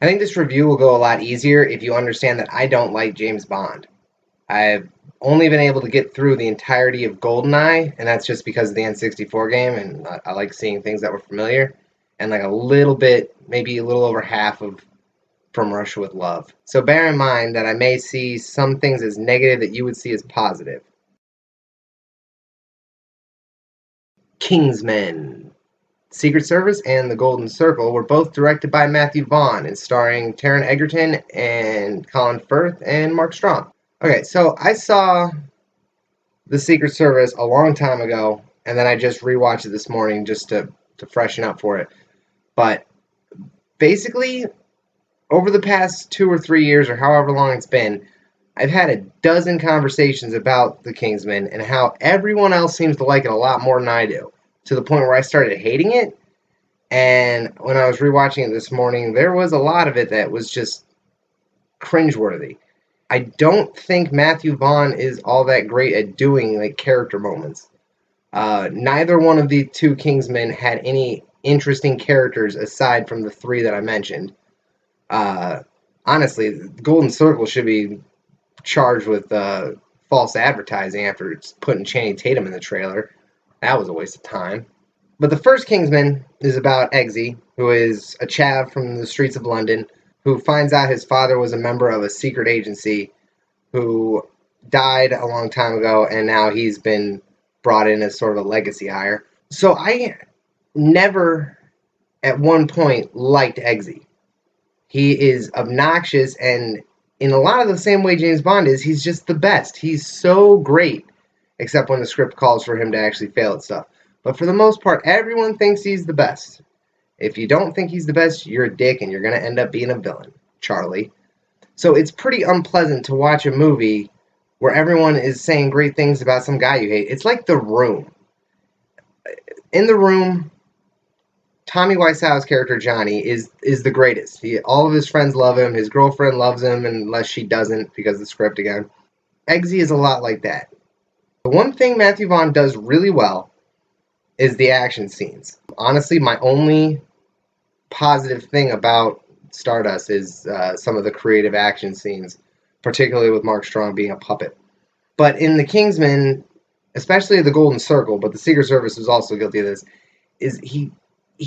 I think this review will go a lot easier if you understand that I don't like James Bond. I've only been able to get through the entirety of GoldenEye, and that's just because of the N64 game, and I like seeing things that were familiar, and like a little bit, maybe a little over half of From Russia with Love. So bear in mind that I may see some things as negative that you would see as positive. Kingsmen. Secret Service and The Golden Circle were both directed by Matthew Vaughn and starring Taron Egerton and Colin Firth and Mark Strong. Okay, so I saw The Secret Service a long time ago, and then I just rewatched it this morning just to freshen up for it. But basically, over the past 2 or 3 years, or however long it's been, I've had a dozen conversations about The Kingsman and how everyone else seems to like it a lot more than I do, to the point where I started hating it. And when I was rewatching it this morning, there was a lot of it that was just cringeworthy. I don't think Matthew Vaughn is all that great at doing like character moments. Neither one of the two Kingsmen had any interesting characters aside from the three that I mentioned. Honestly, Golden Circle should be charged with false advertising after putting Channing Tatum in the trailer. That was a waste of time. But the first Kingsman is about Eggsy, who is a chav from the streets of London, who finds out his father was a member of a secret agency who died a long time ago, and now he's been brought in as sort of a legacy hire. So I never, at one point, liked Eggsy. He is obnoxious, and in a lot of the same way James Bond is, he's just the best. He's so great, except when the script calls for him to actually fail at stuff. But for the most part, everyone thinks he's the best. If you don't think he's the best, you're a dick, and you're going to end up being a villain, Charlie. So it's pretty unpleasant to watch a movie where everyone is saying great things about some guy you hate. It's like The Room. In The Room, Tommy Wiseau's character, Johnny, is the greatest. All of his friends love him. His girlfriend loves him, unless she doesn't, because of the script again. Eggsy is a lot like that. The one thing Matthew Vaughn does really well is the action scenes. Honestly, my only positive thing about Stardust is some of the creative action scenes, particularly with Mark Strong being a puppet. But in The Kingsman, especially The Golden Circle, but the Secret Service was also guilty of this, is he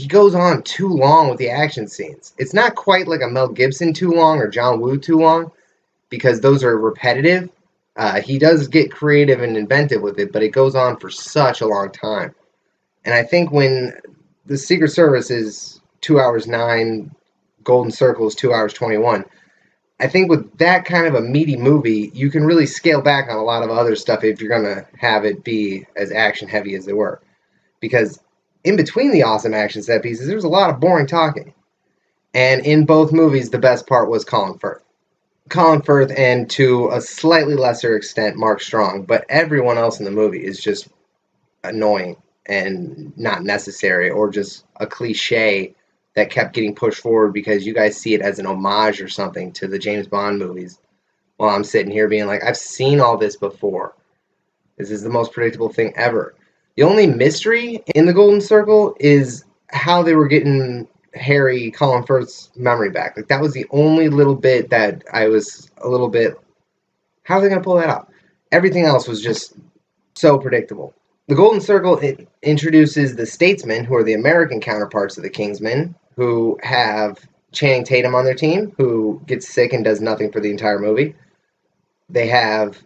goes on too long with the action scenes. It's not quite like a Mel Gibson too long or John Woo too long, because those are repetitive. He does get creative and inventive with it, but it goes on for such a long time. And I think when the Secret Service is 2 hours 9, Golden Circle is 2 hours 21, I think with that kind of a meaty movie, you can really scale back on a lot of other stuff if you're going to have it be as action heavy as they were. Because in between the awesome action set pieces, there's a lot of boring talking. And in both movies, the best part was Colin Firth. Colin Firth, and to a slightly lesser extent, Mark Strong. But everyone else in the movie is just annoying and not necessary, or just a cliche that kept getting pushed forward because you guys see it as an homage or something to the James Bond movies. While I'm sitting here being like, I've seen all this before. This is the most predictable thing ever. The only mystery in the Golden Circle is how they were getting Colin Firth's memory back. Like, that was the only little bit that I was a little bit, how are they going to pull that out? Everything else was just so predictable. The Golden Circle introduces the Statesmen, who are the American counterparts of the Kingsmen, who have Channing Tatum on their team, who gets sick and does nothing for the entire movie. They have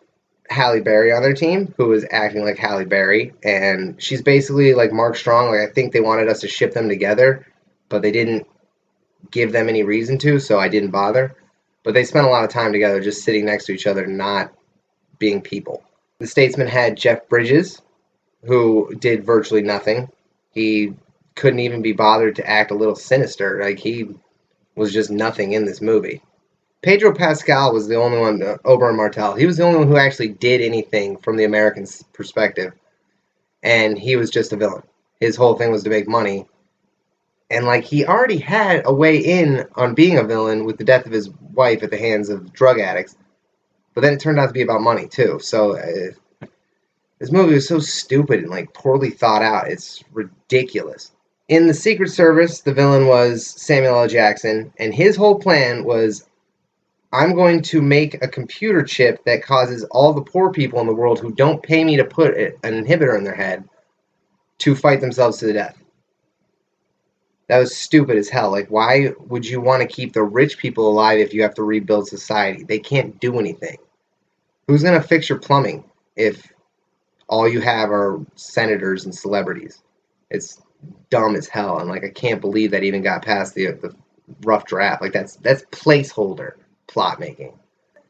Halle Berry on their team, who is acting like Halle Berry, and she's basically like Mark Strong. Like, I think they wanted us to ship them together, but they didn't give them any reason to, so I didn't bother. But they spent a lot of time together just sitting next to each other, not being people. The Statesman had Jeff Bridges, who did virtually nothing. He couldn't even be bothered to act a little sinister. Like, he was just nothing in this movie. Pedro Pascal was the only one, Oberyn Martell, he was the only one who actually did anything from the American perspective. And he was just a villain. His whole thing was to make money. And, like, he already had a way in on being a villain with the death of his wife at the hands of drug addicts. But then it turned out to be about money, too. So, this movie was so stupid and, like, poorly thought out. It's ridiculous. In the Secret Service, the villain was Samuel L. Jackson, and his whole plan was, I'm going to make a computer chip that causes all the poor people in the world who don't pay me to put an inhibitor in their head to fight themselves to the death. That was stupid as hell. Like, why would you want to keep the rich people alive if you have to rebuild society? They can't do anything. Who's going to fix your plumbing if all you have are senators and celebrities? It's dumb as hell. And, like, I can't believe that even got past the rough draft. Like, that's placeholder plot making.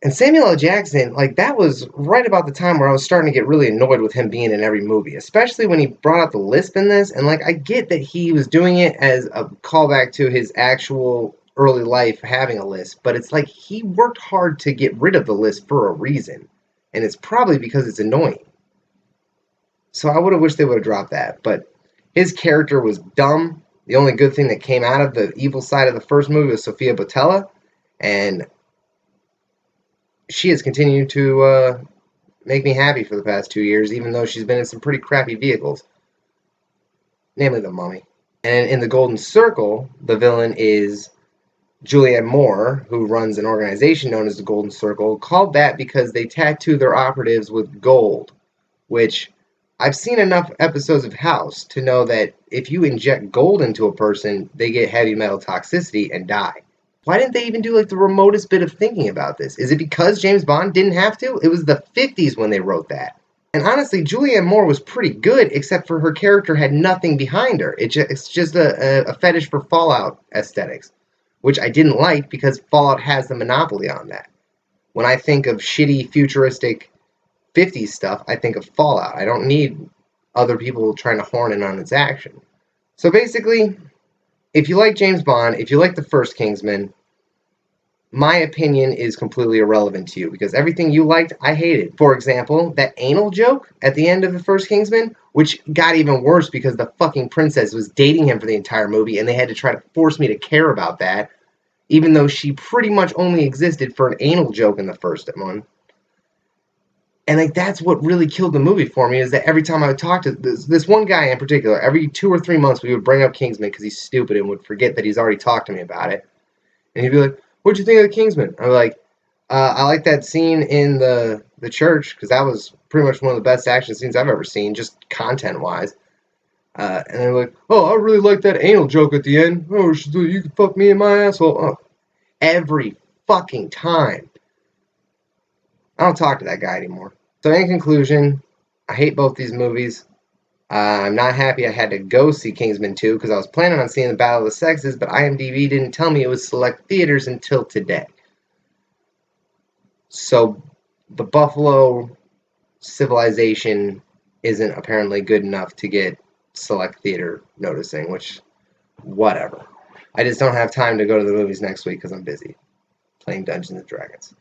And Samuel L. Jackson, like, that was right about the time where I was starting to get really annoyed with him being in every movie, especially when he brought out the lisp in this. And, like, I get that he was doing it as a callback to his actual early life having a lisp, but it's like he worked hard to get rid of the lisp for a reason. And it's probably because it's annoying. So I would have wished they would have dropped that. But his character was dumb. The only good thing that came out of the evil side of the first movie was Sofia Boutella. And she has continued to make me happy for the past 2 years, even though she's been in some pretty crappy vehicles, namely The Mummy. And in The Golden Circle, the villain is Julianne Moore, who runs an organization known as the Golden Circle, called that because they tattoo their operatives with gold, which I've seen enough episodes of House to know that if you inject gold into a person, they get heavy metal toxicity and die. Why didn't they even do like the remotest bit of thinking about this? Is it because James Bond didn't have to? It was the 50s when they wrote that. And honestly, Julianne Moore was pretty good, except for her character had nothing behind her. It's just a fetish for Fallout aesthetics, which I didn't like because Fallout has the monopoly on that. When I think of shitty, futuristic 50s stuff, I think of Fallout. I don't need other people trying to horn in on its action. So basically, if you like James Bond, if you like the first Kingsman, my opinion is completely irrelevant to you because everything you liked, I hated. For example, that anal joke at the end of the first Kingsman, which got even worse because the fucking princess was dating him for the entire movie and they had to try to force me to care about that, even though she pretty much only existed for an anal joke in the first one. And like that's what really killed the movie for me is that every time I would talk to this one guy in particular, every 2 or 3 months we would bring up Kingsman because he's stupid and would forget that he's already talked to me about it. And he'd be like, "What'd you think of the Kingsman?" I'm like, "I like that scene in the church because that was pretty much one of the best action scenes I've ever seen, just content-wise." And they're like, "Oh, I really like that anal joke at the end. Oh, you can fuck me in my asshole." Oh, every fucking time. I don't talk to that guy anymore. So in conclusion, I hate both these movies. I'm not happy I had to go see Kingsman 2 because I was planning on seeing the Battle of the Sexes, but IMDb didn't tell me it was select theaters until today. So the Buffalo civilization isn't apparently good enough to get select theater noticing, which, whatever. I just don't have time to go to the movies next week because I'm busy playing Dungeons & Dragons.